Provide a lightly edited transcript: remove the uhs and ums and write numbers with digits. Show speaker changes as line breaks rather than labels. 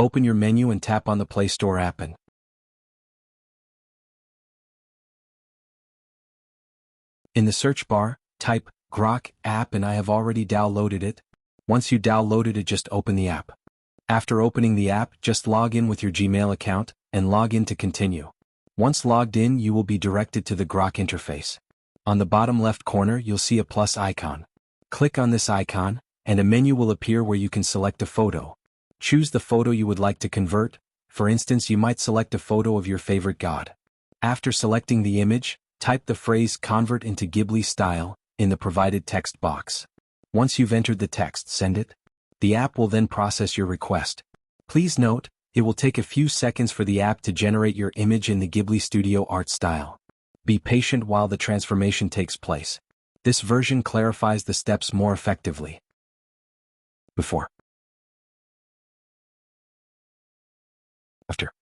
Open your menu and tap on the Play Store app and in the search bar, type Grok app and I have already downloaded it. Once you downloaded it, just open the app. After opening the app, just log in with your Gmail account and log in to continue. Once logged in, you will be directed to the Grok interface. On the bottom left corner, you'll see a plus icon. Click on this icon, and a menu will appear where you can select a photo. Choose the photo you would like to convert. For instance, you might select a photo of your favorite god. After selecting the image, type the phrase "Convert into Ghibli-Style" in the provided text box. Once you've entered the text, send it. The app will then process your request. Please note, it will take a few seconds for the app to generate your image in the Ghibli Studio art style. Be patient while the transformation takes place. This version clarifies the steps more effectively. Before. After.